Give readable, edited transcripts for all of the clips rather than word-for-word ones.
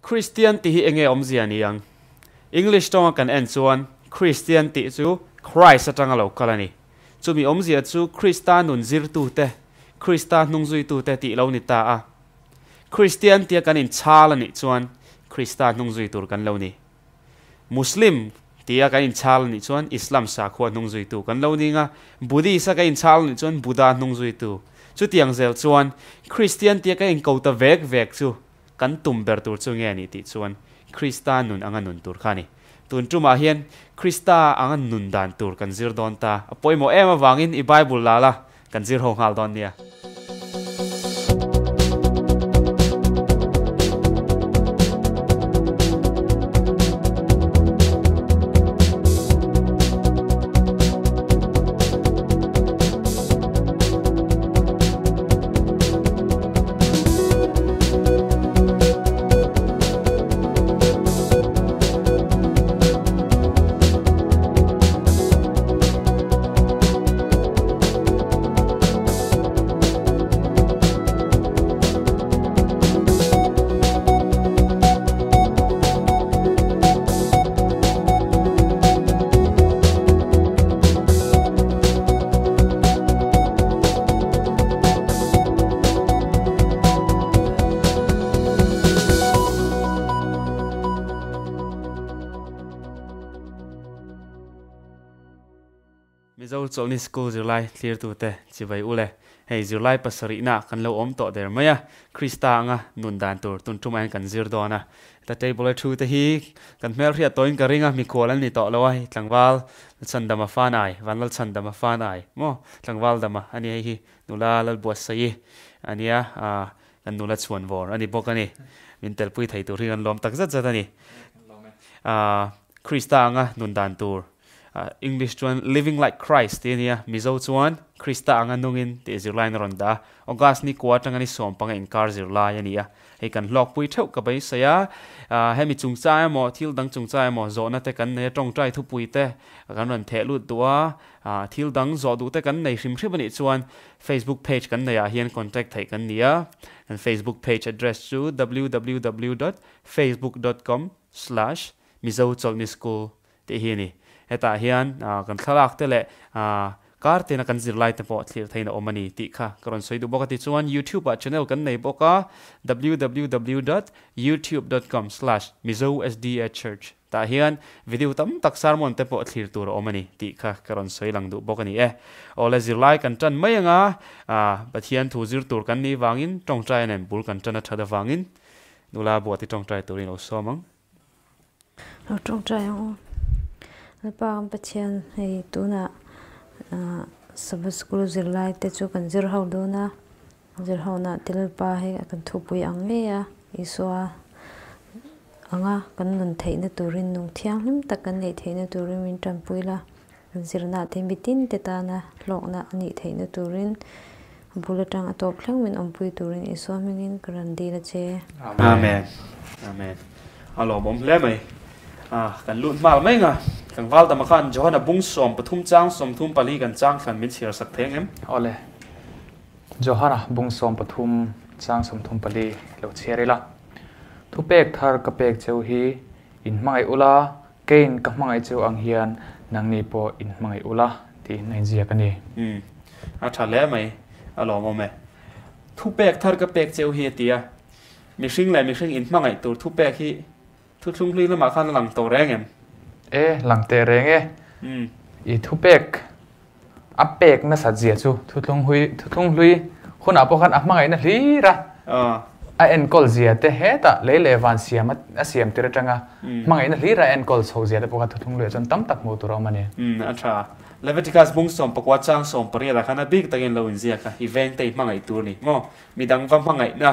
Christian ti hi enge omzia ni yang English tong kan en chuan Christian ti chu Christ atanga lo kalani chumi omzia chu Krista nun zir tu te Krista nungzui tu te ti lo ni ta a Christian ti kan in chalani chuan Krista nungzui tur kan lo ni Muslim tia kan in chalani chuan Islam sa khwa nungzui tu kan lo ni nga Buddhist kan in chalani chuan Buddha nungzui tu chu tiang zel chuan Christian tia kan in kota vek vek chu kan tumber tur chu nge ni ti chuan Krista nun anga nun tur khani tun tuma hian Krista anga nun dan tur kan zir don ta apoimo ema wangin I Bible lala kan zir ho ngal don nia Mizo Chawlhni Sikul Zirlai clear tu te chibai ule hei Zirlai pasari na kan lo om to der maya Krista anga nun dan tur tun tumai kan zir dona ta table thu te hi kan mel ria toin ka ringa mi kholan ni to lawai tlangwal Lalchhandama Fanai van Lalchhandama Fanai mo tlangwal dama ani hi nula Lalbuatsaihi ania kan nula chuan vor ani bokani min telpui thai tur hi kan lom tak zat zat ani Krista anga nun dan tur English chuan living like Christ tia Mizo chuan Krista Anga Nungin te Zirlai na ronda August ni Quater ngani som panga inkar Zirlai ania hei kan lok pui theu ka bai saya hemi chungcha mo thil dang chungcha mo zona te kan ne tong trai thu pui te kan ron the lut tua thil dang zo du te kan nei hrim hrim ani chuan Facebook page kan nei a hian contact thai kan nia and Facebook page address chu www.facebook.com/Mizo Chawlhni Sikul te hi ni heta hian kan thalak te le kar te na kan Zirlai te po thlir thaina omani ti kha karon soi du boka ti chuan YouTube channel kan nei boka www.youtube.com/Mizo SDA church ta hian video tam tak sermon te po thlir tur omani ti kha karon soi lang du boka ni ole Zirlai kan tan mayanga pathian thu zir tur kan ni wangin tongtrai nen bul kan tan thada wangin nula buati tongtrai turin osomang tongtrai Pang pathian hei tuna Sabbath school Zirlai te chu kan zir ho do na zir ho na tilpa he kan thupui ange ya iswa anga kan nun theina turin nung thiang hlim takan nei theina turin min tampui la kan zirna te mitin te ta na lokna ani theina turin bulatang atop thlang min ompui turin iswa mingin grandi la che amen amen alo bom le mai kan lut mal mai nga kan wal da makhan johana bung som pathum chang som thum pali kan chang khan min chhir sak theng em ole johana bung som pathum chang som thum pali lo cherila thu pek thar ka pek cheu hi in mangai ula kein ka mangai cheu ang hian nangni po in mangai ula ti nai jia kani a thale mai alo mo me thu pek thar ka pek cheu hi tia mi hring lai mi hring in mangai tur thu pek hi thu thung hlui lama khan lang to reng em lang te reng I thu pek a pek na sa jia chu thu thung hlui khuna po khan a mangai na hli ra a en kol zia te he ta le van siam a siam tira tanga mangai na hli ra en kol so zia te po kha thu thung hlui chon tam tak mo tu ro mani acha Leviticus bung som pakwa chang som paria la khana big tagen lo in zia ka event te mangai tur ni mo midang wa mangai na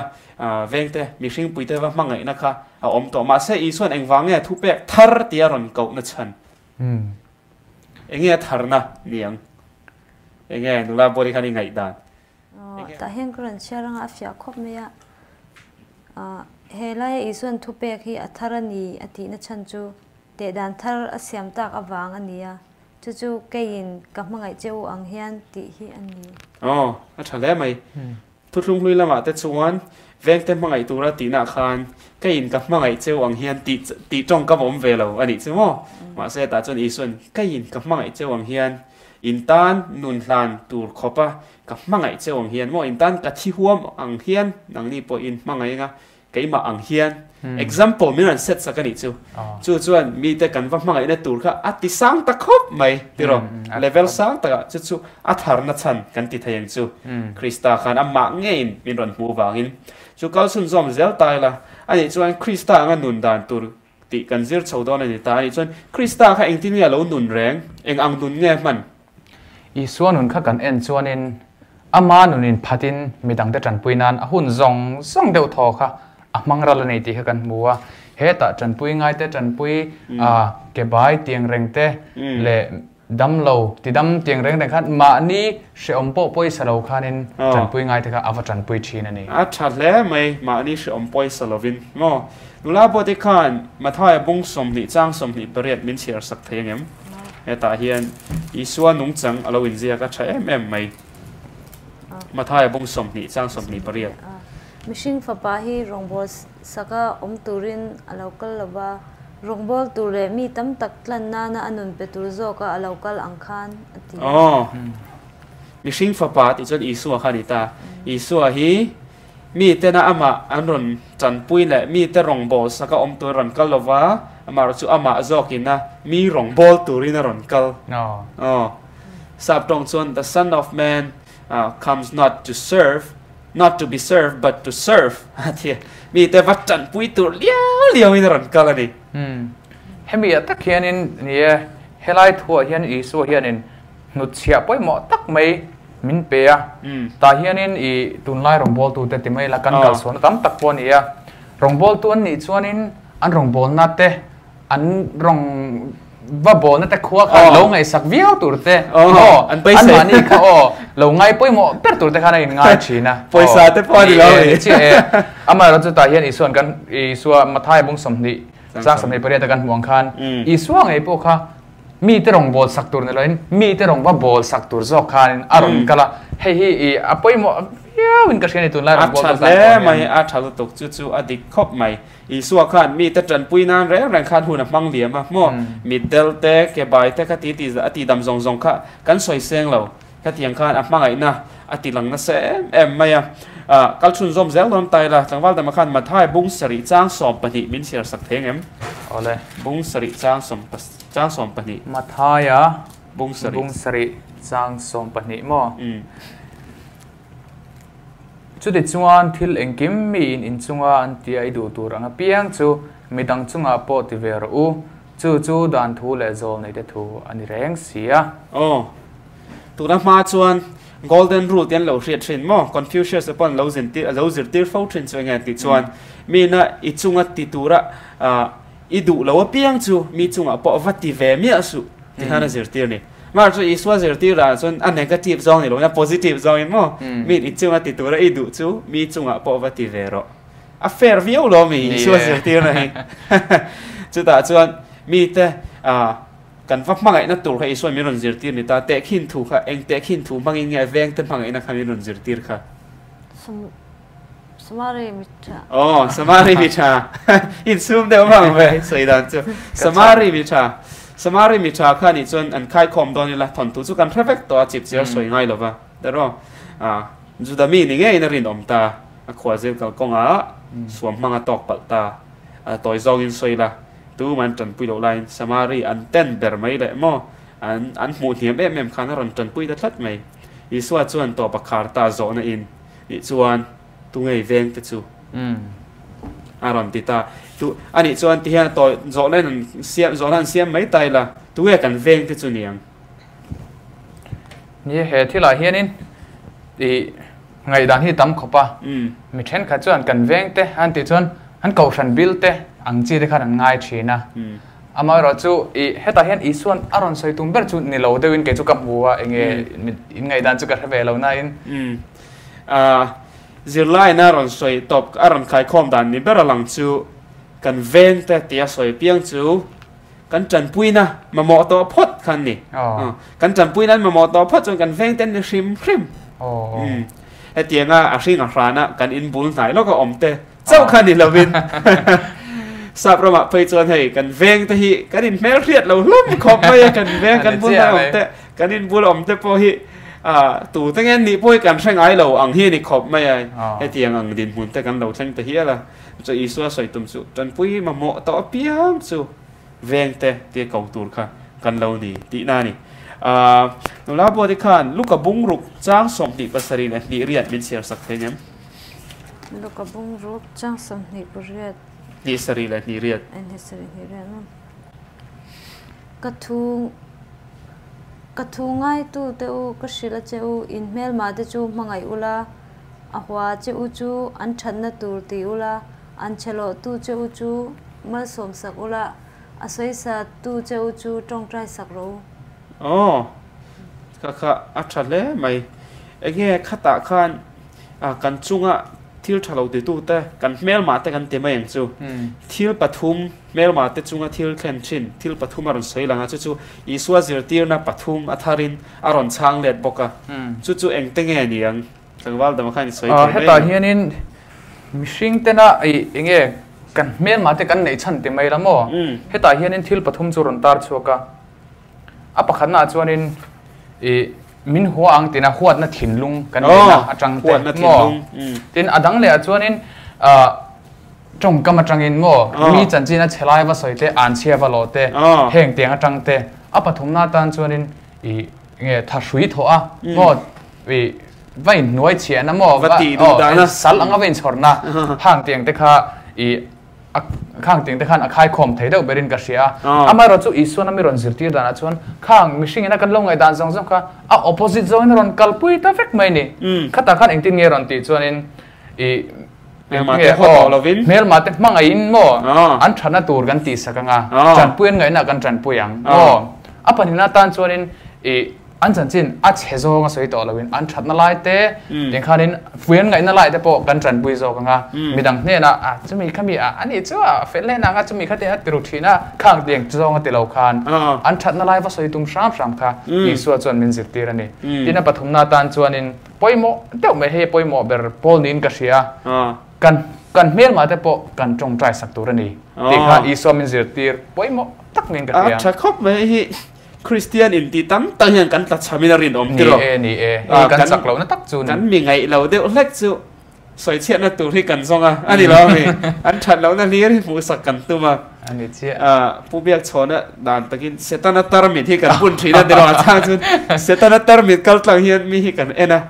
veng te mi hring pui te wa mangai na kha a om to ma se I suan eng wange thu pek thar tia ron kau na chan enge thar na niang enge nula body khani ngai dan ta hen kran charang afya khop me ya helai I suan thu pek hi atharani ati na chan chu te dan thar asyam tak awang ania chu kein ka mangai cheu ang hian ti hi ani a thale mai ทุลุงลุยละมาแต่ชวนเวงเต็มมังไอตัวตีนาคานก็ยินกับมังไอเจ้าวังเฮียนตีจงกับผมเวลาอันนี้ใช่ไหมมาเสียตาจนอีส่วนก็ยินกับมังไอเจ้าวังเฮียนอินตันนุนลานตูร์ขบะกับมังไอเจ้าวังเฮียนว่าอินตันกับที่หัวอังเฮียนนังนี่พออินมังไงงะก็อิมาอังเฮียน example มีรันเซตสักนิดจู่จวนมีแต่กันว่ามังไอในตูร์ค่ะอัติสังตะคบไหมที่เราlevel สังตะก็จู่อัฐารนัชันกันติดทยังจู่คริสตาขันอัมมังเงินมีรันหูวางินจู่เขาสุนทรเจ้าตายละอันนี้จวนคริสตางันนุนดานตูร์ติกันซิร์ชาวดอนอันนี้ตายจวนคริสตาค่ะเองที่เนี่ยเราหนุนแรงเองอังนุนเงี้ยมันอีส่วนนุนข้ากันเอ็นส่วนนินอามานุนินพัดินมีดังแต่จันปุยนานหุ่นซองเดียวทอค่ะมังรัลในที่กันบัวเฮตะจันปุยง่ายแต่จันปุยเก็บใบเตียงเร่งเตะเละดำโลที่ดำเตียงเร่งแต่ขันมานี้เชื่อมโปปุยสโลคานินจันปุยง่ายแต่ค่ะอาวัจันปุยชีนั่นเองชัดแล้วไหมมานี้เชื่อมปุยสโลวินมั้งดูแลบริการมาทายบุ้งสมนิจ้างสมนิเปรียดมินเชียร์สักเทียงเอ็มเฮตะเฮียนอีส่วนนุ่งจังอลวินเซียก็ใช้เอ็มไหมมาทายบุ้งสมนิจ้างสมนิเปรียดมิชิงฟ้าป่าฮีรองบอลสักตูรินอลาวกัลลบารองบอลตูเรมีตั้มตักลันนาอันนุนเปตูโซก็อลาวกัลอังคารมิชิงฟ้าป่าที่จนอีสัวขานิตาอีสัวฮีมีแต่น่าอามาอันรุนจันปุยและมีแต่รองบอลสักตัวรันกัลลบาอามารู้อามาจอกินนะมีรองบอลตูรินรันกัลสับตรงส่วน the son of man comes not to serve not to be served but to serve มีแต่วัดจันปุยตัวเลี้ยวอินรันกัลนี่เฮมีตักเฮียนินเนี่ยเฮไลทัวเฮียนอีสัวเฮียนินนุชเชียป่วยหมอตักไม่มินเปียตาเฮียนินอีตุนไล่รองบอลตัวแต่ไม่ละกันกัลส่วนตั้มตักปนเนี่ยรองบอลตัวนี้ส่วนนินอันรองบอลนัดเตอันรองว่าบอลนั่นแต่ขวาเขาลงไงสักวิวตัวเตะอันมานี่เขาลงไงป่วยหมอเปิดตัวเตะขนาดง่ายชีนะป่วยซาเตะพอดีเลยเจ้อามาเราจะตายเห็นอีส่วนกันอีส่วนมาท้ายบุ้งสมนิสร้างสมนิประเดี๋ยวกันห่วงคันอีส่วนไงพวกเขามีแต่รองบอลสักตัวในเลยมีแต่รองว่าบอลสักตัวจอกคันอารมณ์กันละเฮ้ยอีป่วยหมอวินกระเชนตัวไล่รองบอลตัวแล้วไม่อาชาลุตกจู่ๆอดีตครบใหม่อีสัวขันมีแต่จันปุยนานแรงขันหุ่นมังเหลี่ยมมั่วมีเดลเตเก็บใบแต่กติตีอติดำซงค่ะกันสวยเสียงเรากติยังขันมังไงนะอติหลังนั่นเสเอ็มไม่กัลชุนซอมเซลลอนไตละจังหวะแต่มาขันมาท้ายบุ้งสริจ้างสอบปนิมินเสียสักเทงเอ็มเอาเลยบุ้งสริจ้างสอบปนิมาท้ายอ่ะบุ้งสริจ้างสอบปนิมั่วจุดที่จวนที่เอ็งกิมมีอินจงว่าอันที่ไอดูตัวรังเปียงจูมีดังจงอาปอติเวรูจู่ดันทูเลโซลในเดทูอันนี้แรงเสียตัวนั้นมาจวน golden rule ยันเราเรียนเทรนมั้ง Confucius ปนเราจินตีร์ฟ้าเทรนส่วนไงติดจวนมีน่ะอีจงอาติตัวระอีดูเราเปียงจูมีจงอาปอวัดติเวมีอสุที่ฮานาจิร์ตีนี่มาจู่อีสวาเจอร์ตีร้านส่วนอันเนกาทีฟซองนี่ลงนะโพซิทีฟซองนี่มั้งมีอีจุงอ่ะติดตัวแล้วอีดูจู่มีจุงอ่ะพอวัติเวโรอ่ะเฟร์วิวล้อมีอีสวาเจอร์ตีนะฮะจู่ตาส่วนมีแต่กันฟักมังไงนั่นตัวเขาอีสวามีรอนเจอร์ตีนี่ตาเตะขินถูกค่ะเองเตะขินถูกมังยังไงแวงแต่มังไงนะครับมีรอนเจอร์ตีค่ะสมารีมิชาสมารีมิชาอินซูมเดียวมั้งเว้ยสวยดังจู่สมารีมิชาสมารีมิชาค่ะนี่จนอันคายคอมตอนนี้ละถอนทุกการเพอร์เฟกต์ตัวจิบเสียสวยง่ายหรอวะแต่ว่าจุดมีนี่ไงนรินอมตาขวาเซลกับกงสวมมังตอกปัตตาต่อยซองอินสวยละตู้มันจันปุยโลไลน์สมารีอันเต้นเบอร์ไม่เลยมั้งอันหมูเทียมเอ็มขันรันจันปุยได้ทัดไหมอีส่วนจวนตัวปากคาร์ตาโซนอินอีส่วนตัวไงเวงติดจู่อารมณ์ติดตาตัวอันนี้ส่วนที่เห็นตัวโซนนั้นเสียมโซนนั้นเสียมไม่ตายละตัวกันเวงติดจู่เนี่ยนี่เหตุที่เราเห็นนี่ที่ไงดังที่ตั้มขบมีเช่นขัดส่วนกันเวงเตะอันที่ส่วนอันเก่าชันบิลเตะอังจีได้ขนาดง่ายชีนะอามาเราจู่เหตุที่เห็นอีส่วนอารมณ์ใส่ตุ้มเบอร์จู่นี่เราเดินเกี่ยวกับหัวเองไงดังจู่กับเวลาหน้าอินZirlai na ron soi top aron khai khom dan ni bera lang chu kan ven te tia soi piang chu kan chan pui na ma mo to phot khan ni kan chan pui nan ma mo to phot chon kan veng ten ni hrim ไอเตียงอาชิงอารานะกันอินบุลไหนแล้วก็อมเตเจ้าขันนี่เราวินสับประมาไปจนให้กันเวงแต่ฮีกันอินแมวเรียดเราล้มขอบไม่กันเวงกันบุลไหนอมเตกันอินบุลอมเตพอฮีตู่ตั้งแต่นี้พวกกันใช้ไงเราอังฮีนี่ขอบไม่ไอเตียงอังดินหุ่นแต่กันเราใช้แต่ฮีละจะอีสัวใส่ตุ่มสุจนปุ้ยมาโมต่อเปียมสุเวงแต่เตียกองตูร์ค่ะกันเรานี่ตีหน้านี่นลาบดิขันลูกกับบุ้งรุกจ้างสมติปัสรีเนี่ยดีเรียดมินเสียสักเท่านี้ลูกกับบุ้งรุกจ้างสมติปัสรีดีสรีเลยดีเรียดอันนี้สรีเรียดกระทูง่ายตู้เตอูก็สิละเจ้าอินเมลมาเตจูมังไงอุลาอาหัวเจ้าจูอันฉันนัตูตีอุลาอันเชลตู้เจ้าจูมาสมสักอุลาอาศัยสัตตู้เจ้าจูตรงใจสักรู้อ๋อค่ะอัจฉริยะไหมไอ้แง่ขัดขันกันจุงอ่ะที่ทะเลาะติดตัวแต่กันเมลมาแต่กันเต็มอย่างจู่ที่ปฐุมเมลมาแต่จุงอ่ะที่แคนชินที่ปฐุมอารมณ์สวยหลังจู่อีสวาซิลที่น่ะปฐุมอัธารินอารมณ์ช่างเล็ดบกะจู่เองตั้งแง่นี่ยังสังวาลแต่มาขันสวยเฮ้ยตอนนี้นี่มิชิงเตน่ะไอ้แง่กันเมลมาแต่กันในชั้นเต็มไม่ละมั้งเฮ้ยตอนนี้นี่ที่ปฐุมจุรันตาร์ชัวกะปะขันน่ะจวนนินมินหัวอังตินะหัวน่ะถิ่นลุงกันเลยนะจังเตะหม้อตินอดังเลยจวนนินจงกำมาจังอินหม้อมีจันจีน่ะเชลัยว่าสวยเตะอ่านเชียบาโลเตะเฮงเตียงจังเตะปฐมนาตันจวนนินเงี้ยถ้าสุยถั่วหม้อไว้หน่วยเชียนะหม้อว่าสัลลังเอาไว้ชนนะห่างเตียงเตะค่ะข้างเตียงแต่ขันขายคอมเทเดอร์เบรินกัสเซียอามาเราจู่อีส่วนนั้นมีรอนซิลตีดานะชวนข้างมิชิงนักกันลงไอ้ด่านสองค่ะopposite zoneรอนกัลปุยตาเฟกไม่นี่ขัดตาขันเองตินเงี้ยรอนตีชวนนินเมลมาเตะหัวเราวินเมลมาเตะมังไอ้อินโมอันฉันน่ะตูร์กันตีสักงาจันปุยไงน่ะกันจันปุยยังปนินาตันชวนนินอันจันจินเชโซงสวยต่อเราวินอันฉันน่ะไล่เตะยังข้านินเวียนไงน่ะไล่เตะปอกันจันปุยโซกังามีดังเนี่ยนะจะมีข้ามีอันนี้จ้าเฟลเล่นะจะมีข้าเตะติรุทีนะข้างเตียงโซงติเราคานอันฉันน่ะไล่ว่าสวยตุ้มสามค่ะอีส่วนจวนมินสิตีรันนี่ที่นั่นปฐมนาตันชวนนินปอยโมเดี๋ยวไม่ให้ปอยโมเบอร์พอลนินกัสเซียกันเมียนมาแต่ปอกันจงใจสักตัวนี่ที่ข้าอีส่วนมินสิตีปอยโมตักนินกัสเซียชักคบไม่คริสเตียนอินตีตั้มตั้งอย่างกันตัดชามินารินอมติโรนี่กันสักเราเนี่ยตักจูนกันมีไงเราเดี๋ยวเล็กจูสวยเชียนนั่นตัวที่กันซองอันนี้เราไม่อันฉันเรานั่นนี่ที่มูสักกันตัวมาอันนี้เชี่ยผู้เบียกชนน่ะด่านตะกินเซตันตาร์มิที่กันปุ่นทีนั่นเดี๋ยวอาจารย์จูนเซตันตาร์มิกัลตังเฮียนมีให้กันนะ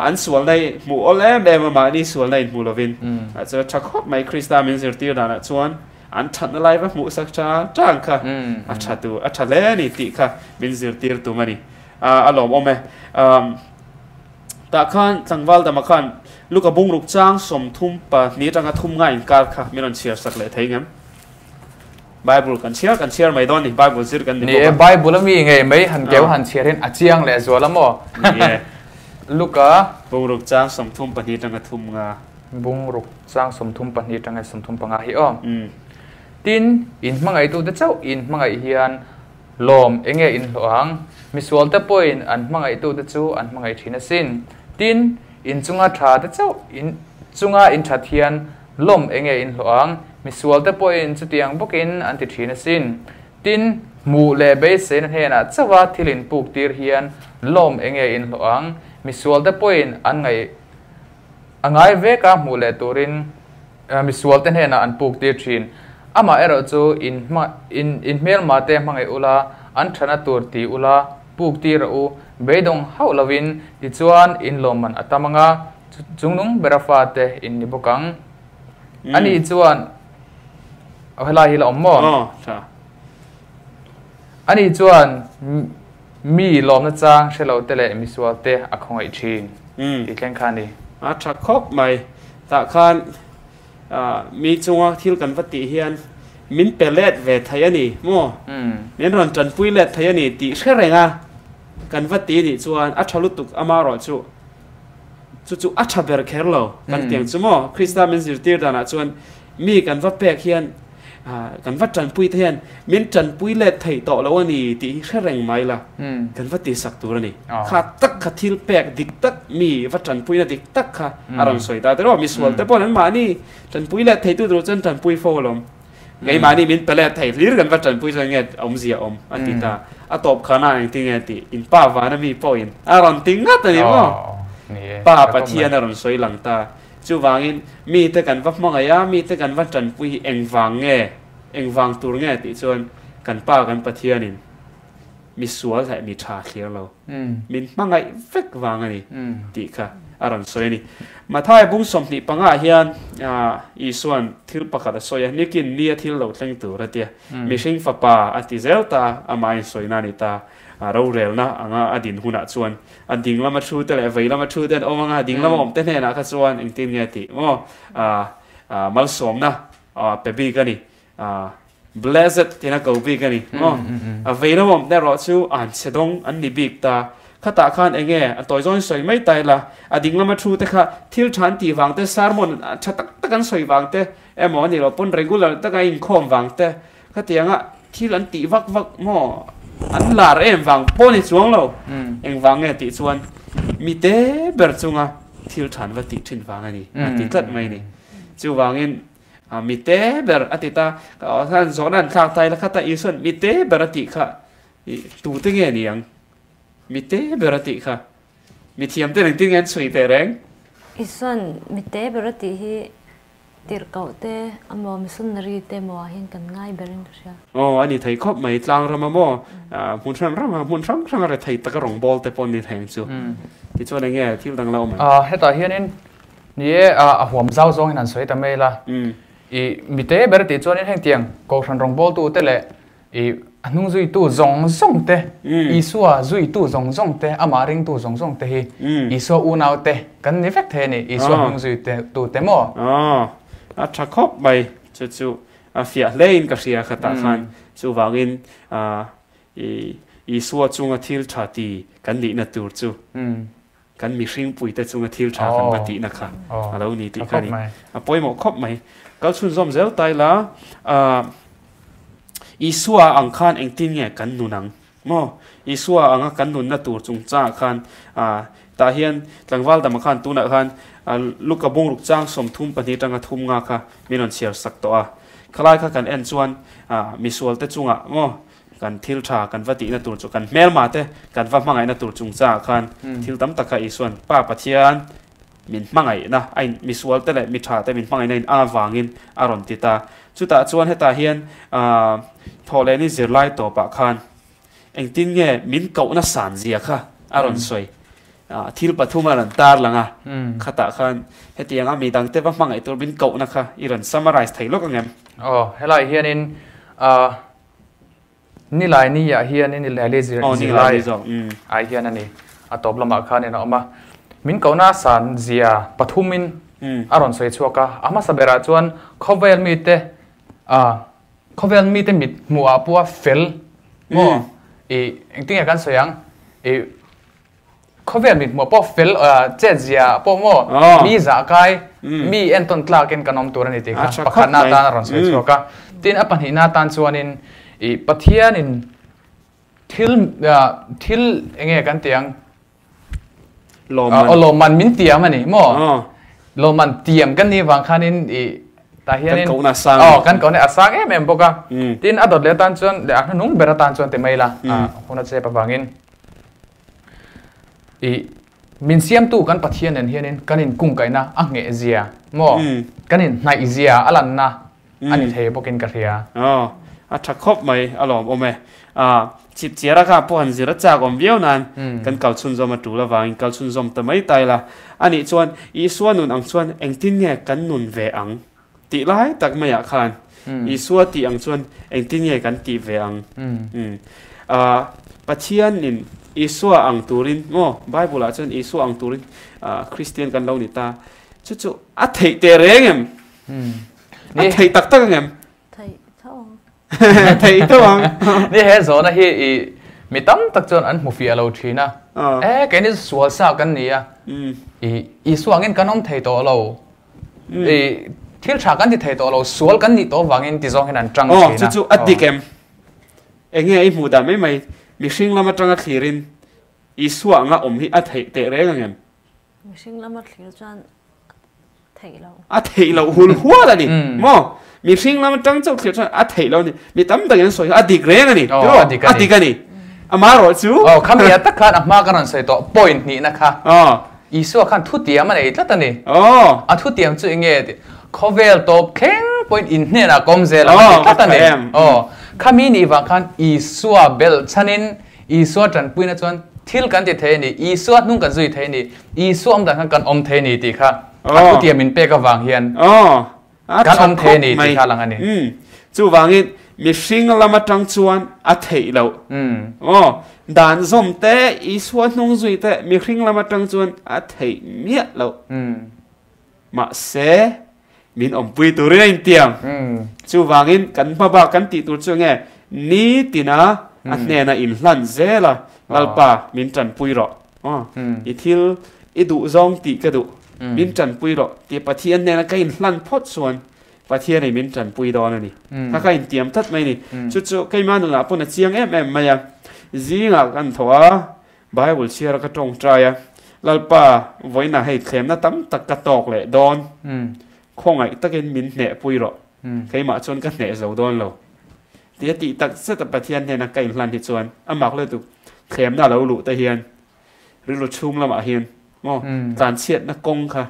อันส่วนในหมู่อลเลมเดมานี่ส่วนในหมู่ลวินอาจจะชักคบไม่คริสตามินสิร์ตีด่านชวนอันฉันอะไรวะหมูสักชาจ้างค่ะอัชตัวอัชเล่นี่ติค่ะบินซิลตีร์ตัวมันนี่อารมณ์อมแต่ขันจังหวัดแต่มาขันลูกกับบุ้งลูกจ้างสมทุ่มปะนี้จังกทุ่มง่ายการค่ะมีนเชียร์สักเลยทั้งนั้นไบเบิลกันเชียร์ไม่โดนนี่ไบเบิลซิร์กันนี่ไบเบิลมีไงไม่หันเกี่ยวหันเชียร์เห็นอาเจียงเลยส่วนละมั้งลูกกับบุ้งลูกจ้างสมทุ่มปะนี้จังกทุ่มง่าบุ้งลูกจ้างสมทุ่มปะนี้จังกสมทุ่มปะง่าฮิอ้อตินอินมังไอตัวเจ้าอินมังไอเฮียนลมเองอินหลวงมิสวอลเตปอยน์อันมังไอตัวเจ้าอันมังไอทีนสินตินอินจุงอาชาเจ้าอินจุงอาอินชาเทียนลมเองอินหลวงมิสวอลเตปอยน์จุดยังบุกินอันติทีนสินตินมูเลเบสเซนเฮนะเจ้าว่าทิลินปุกตีร์เฮียนลมเองอินหลวงมิสวอลเตปอยน์อันไงเวก้ามูเลตัวรินมิสวอลเตนเฮนะอันปุกตีร์ชินอามาเอรจูอินเมลมาเตมังไออุลาอันชนะตัวตีอุลาปุกตีรูเบดงฮาวลาวินดิจวนอินลมมันอัตมังาจุงนุงเบราฟาเตอินนิบุกังอันนี้จวนเอาให้ลาฮิลอมมออันนี้จวนมีลมนะจางเชลเอาเตเลมิสวาเตอคงไอชินที่แข่งขันนี้ชักคบไหมตะขันมีจังหวะที่กันวัติเฮียนมินเปเลดเวทยานีมั่วเนี่ยรอนจันปุยเลดทยานีติเชื่อไรงากันวัตินี่จวนอัชลุตุกอามารอจู่อัชเบอร์เคร์โลกันเตียงจู่มั่วคริสตามินสิร์ตีร์ดานะจวนมีกันวัดเปกเฮียน กันวัดจันปุยเทียนมินจันปุยเล็ดไถ่ต่อแล้ววันนี้ตีแค่แรงไหมล่ะกันวัดตีสักตัวนี่ขาดตักขาดทิลแปกดิกตักมีวัดจันปุยน่ะดิกตักค่ะอารมณ์สวยแต่ว่ามีส่วนแต่พอนั้นมานี่จันปุยเล็ดไถ่ตัวรู้จันจันปุยโฟลมไงมานี่มินไปเล็ดไถ่ลีรกันวัดจันปุยจะเงี้ยอมเสียอมอันติตาอัตบขนาดอย่างที่เงี้ยตีอินป้าวานะมีปอยน์อารมณ์ติงงัดนี่มั้งป้าปะเทียนอารมณ์สวยหลังตาจู่วางินมีแต่กันวัดมองไงมีแต่กันวัดจันปุยเอ็งวางเงี้ยเอ็งวางตัวเงี้ยติส่วนกันป้ากันปะเทียนินมีสวนใส่มีชาเขียวเรามินมังไงเฟกวางอันนี้ติค่ะอารมณ์สวยนี่มาท้ายบุ้งสมนี่ปังอาเฮียนอีส่วนที่ประกาศสวยนี่กินเลี้ยที่เราเล่นตัวระเดียมีสิ่งฟ้าป่าอติเซลตาอามาสวยนานิตาเราเร็วนะอดินหุ่นส่วนอดินละมาชูแต่ละไว้ละมาชูแต่โอ้มังอดินละมาอมเต้นเนี่ยนะข้าส่วนเองตีเนี่ยติมัลสมนะเปบีกันนี่blessed ที่นักกูบีกันนี่เวลาผมได้รอชูเสดงอันนี้บีกตาข้าตาขันเองตัวย้อนสวยไม่ตายละอดิ่งละมาชูแต่ข้าทิลชันตีวางแต่สารมนชัดตะกันสวยวางแต่หมอนี่เราปน regular ตะกันอินคอมวางแต่ข้าเตียงทิลอันตีวักหม้ออันลาเอ็มวางปนในช่วงเราเองวางติส่วนมีเตเบิร์จุงทิลชันว่าติชินวางอันนี้ติดตัดไหมนี่จู่วางเงินมีเตเบอร์อติตาท่านสอนนั่นข้างไตแล้วข้าตาอีส่วนมีเตเบอร์อติค่ะตูตึงเงี้ยนี่ยังมีเตเบอร์อติค่ะมีเทียมเต้นตึงเงี้ยสวยแต่แรงอีส่วนมีเตเบอร์อติที่ตีร์เก่าเตอมอมิสุนรีเตมัวเห็นกันง่ายเบอร์นึงใช่อ๋ออันนี้ไทยครบไหมกลางรำมั่วมุนช่างรำมุนช่างอะไรไทยตะกร้องบอลแต่ปนนี่แทงจู่ที่ช่วยอะไรเงี้ยที่ดังเล่าไหมให้ต่อเฮียนี่นี่หัวมเจ้าทรงนั่นสวยแต่ไม่ละอีมิเตเบอร์ติจวนนี่แห่งเตียงกองชันรองบอลตู้เตะเลยอีนุ่งจุยตู้ซงเตะอีสัวจุยตู้ซงเตะอามาริงตู้ซงเตะอีสัวอูนาวเตะกันนี่เฟกเทนี่อีสัวนุ่งจุยเตะตู้เตะมั้งชักครบไปจู่เฟียเล่นกับเสียขตาขันจู่วางินอีสัวจุงทิลชาตีกันดีนัดตูจู่กันมีสิ่งปุ๋ยแต่จุงทิลชากันปฏินะคะแล้วนี่ติกันนี่ปอยหมกครบไหมก็ชุนซอมเซลตายละอีสัวอังคารเองตินเงี้ยกันนุนังมั้งอีสัวอังกันนุนนัดตูจุงจ้าขันตาเฮียนหลังวัลแต่มาขันตูนักขันลูกกระบงลูกจ้างสมทุ่มปฏิจังกระทุ่มงาค่ะมีนนเชียร์สักตัวคล้ายค่ะกันเอ็นชวนมีส่วนแต่จุงมั้งกันทิลชากันวัตินัดตูจุกันเมลมาเตกันว่ามังไงนัดตูจุงจ้าขันทิลตั้มตะกะอีส่วนป้าปะเทียนมินมังไงนะไอมิสวอลแต่ละมิชาแต่มินมังไงในวางินอารมณ์ติตาจุดตาชวนให้ตาเฮียนทอเลนี่ซิรไลตัวปะคันเองตินเงี้ยมินเก่าน่ะสานเสียค่ะอารมณ์สวยทิลปฐุมาลันตาร์ลังข้าตาคันให้ตียงมีดังแต่ว่ามังไงตัวมินเก่านะคะอีรันซัมมาไรส์ไทยโลกงั้นอ๋อให้ไลเฮียนินนี่ไลนี่อย่าเฮียนี่ไลเลซิรไลไอเฮียนั่นนี่ตบลำบากคันนี่เนาะมามินเก่าน่าสานเสียปฐุมินอารมณ์สวยชัวกะอามาสับเบราจวนเขาเวลมีเตเขาเวลมีเตมิดมัวปัวเฟลมัวอีติ้งอย่างกันสวยยังอีเขาเวลมิดมัวปัวเฟลเจ็ดเสียปัวมัวมีจากไกมีเอ็นต้นตลาเกินกันนมตัวนี่ติค่ะประคันหน้าตาอารมณ์สวยชัวกะตินอปันหินาตันชวนินอีปะเทียนินทิลเงี้ยกันเตียงโลมันมินเตียมันนี่มั้งโลมันเตียมกันนี่วางคันนี่ตาเฮียนี่กันก่อนเนี่ยอาสังเอ็มบอกว่าทีนอดเลตันชวนเดี๋ยวนุ่งเบรตันชวนเต็มไม่ละคนนั้นเซปวางินมินเซียมตู้กันปัทเฮียนเฮียนี่กันนี่กุ้งไก่นะอังเงเซียมั้งกันนี่นายเซียอลันนะอันนี้เทปกินกระเทียชักครบไหมอารมณ์โอเมจิตเจราค่ะพวกหันจิรจากอมเบี้ยวนั้นกันเก่าชุนจอมมาดูละวางเก่าชุนจอมแต่ไม่ตายละอันนี้ชวนอีส่วนนุนอังชวนเองตินเนี่ยกันนุนเวอังตีไล่ตักไม่อยากขันอีส่วนตีอังชวนเองตินเนี่ยกันตีเวอังปัจเจียนนินอีส่วนอังตูรินโม่ไบเบิลอาจารย์อีส่วนอังตูรินคริสเตียนกันเล่านิตาจู่ๆอัฐิเตเรงเอ็มอัฐิตักตักเอ็มไทยตัวนี่เห็นสอนนะที่มีตั้มตักจนอันมุฟีอาลูทีนะแกนี่สวดสาวกันนี่อ่ะอีสวดเงินกันน้องไทยตัวเรา thil thak kan ti thei to lo sual kan ni to wangin ti zong hinan tang china chu adikem enge ai mu da mai mi hring lama tanga thirin isua nga hi a thei te re ngem mi hring lama thlir chuan thei lo hul huwa da ni mo mi hring lama tang chau thlir chuan a thei lo ni mi tam da yan soi adik re nga ni adik ani amaro chu kham ya tak khan ama kan sei to point ni na kha isua khan thu tiam ma nei tlat ani a thu tiam chu enge khovel top kheng point in ne na komzel tlat ani khami ni wa khan isua bel chanin isua tan puina chuan thil kan ti the ni isua nung kan zui the ni isua am da kan om the ni ti kha a thu tiam in pe ka wang hian kan om the ni ti kha lang ani chu wangin mi hring lama tang chuan a thei lo dan zom te isua nung zui te mi hring lama tang chuan a thei mia lo ma se min om pui tu rin tiang chu wangin kan ba kan ti tu chu nge ni tina at ne na in hlan zela lalpa min tran pui ro i thil i du zong ti ka du min tran pui ro ti pathian ne na ka in hlan phot chuan pathian nei min tran pui do na ni ka in tiam that mai ni chu kai ma nu na pun a chiang em mai ya zinga kan thowa bible share ka tong traya lalpa voina hei thlem na tam tak ka tok le don khongai takin min ne pui ro kai ma chon ka ne zo don lo tia ti tak se ta pathian ne na kai hlan ti chuan amak le tu thlem na lo lu ta hian ri lu chung lama hian mo tan chiat na kong kha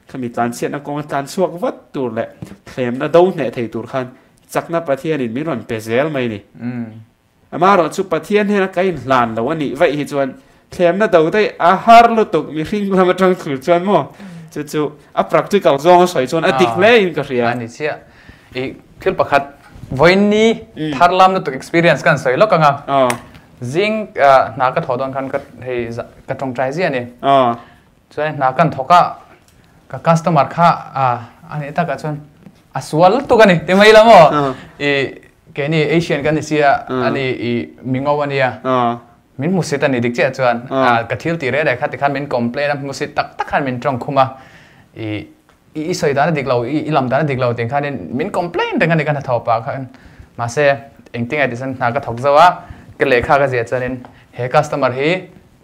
khami tan chiat na kong tan suak wat tur le thlem na do ne thei tur khan chakna pathian in mi ron pe zel mai ni ama ro chu pathian ne na kai hlan lo ani vai hi chuan thlem na do dai a har lu tuk mi hring lama tang khur chuan mo chu a practical zong soi chuan a dik le in ka ria ani chia i thil pakhat voin ni tharlam na tuk experience kan soi lo ka nga zing na ka thodon khan ka hei ka tong trai zia ni chuan na kan thoka ka customer kha ani ta ka chuan aswal tu ka ni te mai la mo i ke ni asian kan ni sia ani i mingowania min musit ani dik che chuan ka thil ti re dai kha ti khan min complain musit tak khan min trong khuma i soi da dik lo i lam da dik lo ting khan min complain teng ani kan tho pa khan ma se engting ai disan na ka thok zawa ke lekha ka je chanin he customer hi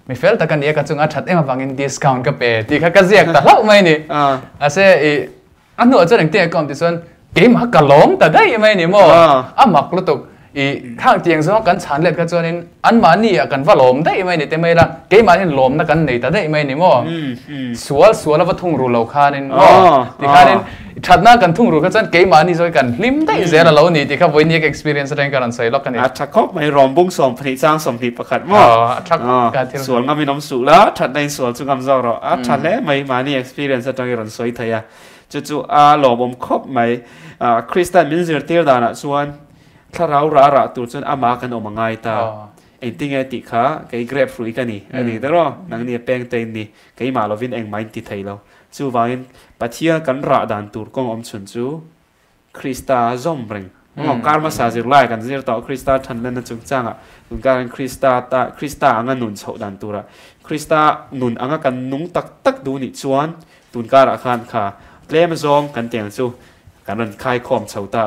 mi fel ta kan ye ka chunga that em wangin discount ka pe ti kha ka ziak ta lau mai ni ase i anu acha engting account ti son ke ma ka lom ta dai mai ni mo amak lu tuk i khang tiang zo kan chan let ka chuanin an ma ni a kan va lom dai mai ni te mai la ke ma ni lom na kan nei ta dai mai ni mo sual wa thung ru lo khanin ti khanin thatna kan thung ru ka chan ke ma ni zoi kan lim dai zera lo ni ti kha voin ek experience ren kan sai lok kan ni a thakop mai rom bung som phri chang som hi pakhat mo thak ka thil sual ngam nom su la that dai sual chu ngam zo ro a that le mai ma ni experience atang ron soi thaya chu a lo bom khop mai Krista min zir tir da na chuanถ้าเราระตัวจนอามากันออกมาง่ายตาเองติงไอติขาไก่เกรฟฟรุยกันนี่อันนี้แต่รอนังเนี่ยแป้งเต็มนี่ไก่มาเราวินเองไม่ติดไทยเราจู่วางินปัจเจียกันระดันตัวกงอมชุนจู่คริสตาซอมเริงงอกการมาสาจิรไล่กันจิรต่อคริสตาทันเล่นนั่นจุงจ้างอ่ะตุนการคริสตาอังนุนโฉดันตัวละคริสตานุนอังกันนุ่งตักดูนิจวนตุนการอาคารขาเล่มซองกันเตียงจู่กันนั้นคายคอมเฉาตา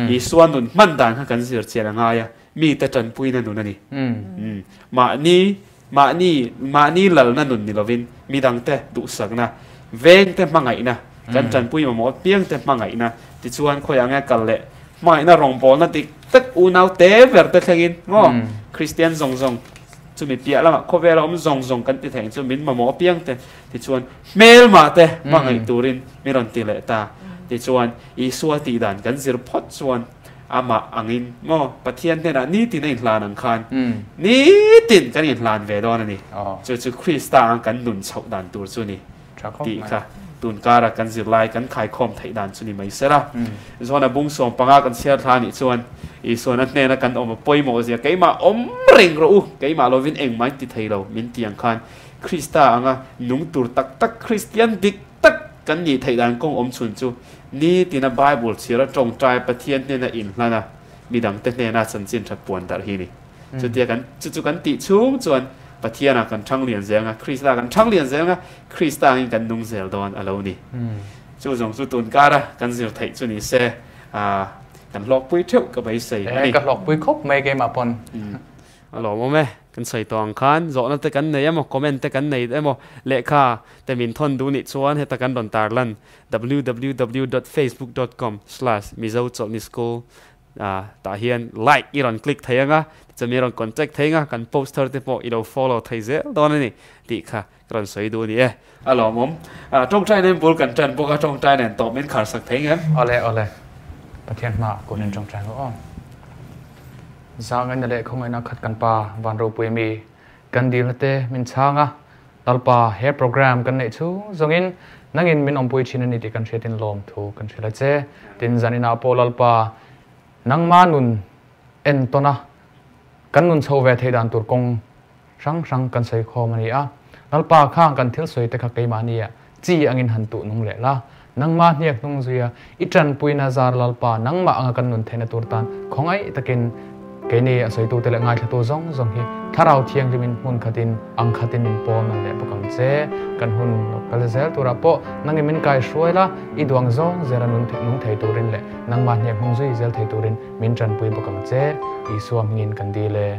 อีส่วนนุนมันดังกันเสียเจียงง่ายมีแต่จันปุยนั่นนุนนี่มานี่หลังนั่นนุนนี่เราวินมีดังแต่ดุสักนะเว้งแต่มังไงนะกันจันปุยมาหมดเพียงแต่มังไงนะที่ส่วนคอยอย่างเงี้ยกันเละไม่น่ารองบอลนั่นติตักอูนาวเตะเวอร์เตะแข่งง้อคริสเตียนซงจุมีเปียแล้วเขาเวลาผมซงกันติดแข่งจุมินมาหมดเพียงแต่ที่ส่วนเมลมาเตะมังไงตูรินไม่รอนตีเละตาที่ส่วนอีสัวตีดันกันสิรพอดส่วนอามาอังอินมอปะเทียนเนี่ยนะนี่ตินในลานอังคารนี่ตินกันในลานเวดอนนี่จู่คริสตากันหนุนเฉาดันตัวส่วนนี้ตีค่ะตุนการกันสิไลกันขายคอมไทยดันส่วนนี้ไม่เสียละส่วนบุ้งส่งปังอากันเสียทานี่ส่วนอีส่วนนั้นเนี่ยนะกันออกมาป่วยหมดเสียไก่มาอมเริงรู้ไก่มาเราวินเองไม่ติดไทยเรามินเตียงคันคริสตาอังอ่ะนุ่งตัวตักคริสเตียนดิกตักกันนี่ไทยดันกงอมชุนจู่นี่ตินะไบเบิลเชื่อจงใจประเทศเนี่ยนะอินแล้วนะมีดังเตเนี่ยนะสันจินทับปวนดาร์ฮีนี่จุดเดียวกันจุดกันติชุ่มจวนประเทศนะกันช่างเลียนเสียงอ่ะคริสตากันช่างเลียนเสียงอ่ะคริสตากันนุ่งเซลดอนอะไรนี่ chú dùng chú tuần cá ra cần gì thấy chú ní xe cần lọc bụi thiếu cái bấy sấy cái lọc bụi khóc mấy cái mà pon alo mô mẹ cần sấy toàn khán rõ nó tới cần này em một comment tới cần này em một lệ kha tại mình thôn đủ nịt số hết tới cần đòn tar lần www.facebook.com/Mizo Chawlhni Sikul ta hiền like iron click thấy ngaจะมีรอน contact thấy nga cần poster tiếp bộ ido follow thấy dễ đó này đi kha cần sấy đủ nè alo mom trong trai nên bol cần trần bol trong trai nên tọt bên khởi sắc thấy nga oleประเทศมาคนนึงจงใจก็สร้างกันเลยคงไม่นักขัดกันป่าวันรูปุยมีกันดีละเต้มินช่างตัลป่าเฮดโปรแกรมกันในชูจงอินนักอินมินอมปุยชินนิติกันเชื่อตินลมถูกันเชื่อละเจ้ตินจันนินาโปลัลป่านังมานุนเอ็นตัวนะกันนุนโชว์เวทีดันตุรกงช่างกันใส่คอมันนี่ตัลป่าข้างกันเที่ยวสวยแต่ขักไกมานี่จี้อังอินหันตุนุ่งเละละนังมาเนี่ยนุ่งเสียอิจันปุยนาซาร์ลัลปานังมาอังกันนุนเทนตัวตันของไอ้ตะกินเกนี่อาศัยตัวเตลง่ายตัวซองฮีถ้าเราเที่ยงจะมินมุนขัดินอังขัดินมินปอนนั่นแหละพวกกันเจกันหุ่นกันเซลตัวรับโปนังมินกายช่วยละอีดวงซองเจรันนุ่งไทยตัวรินแหละนังมาเนี่ยนุ่งซุยเจลไทยตัวรินมินจันปุยพวกกันเจอีสวมเงินกันดีเลย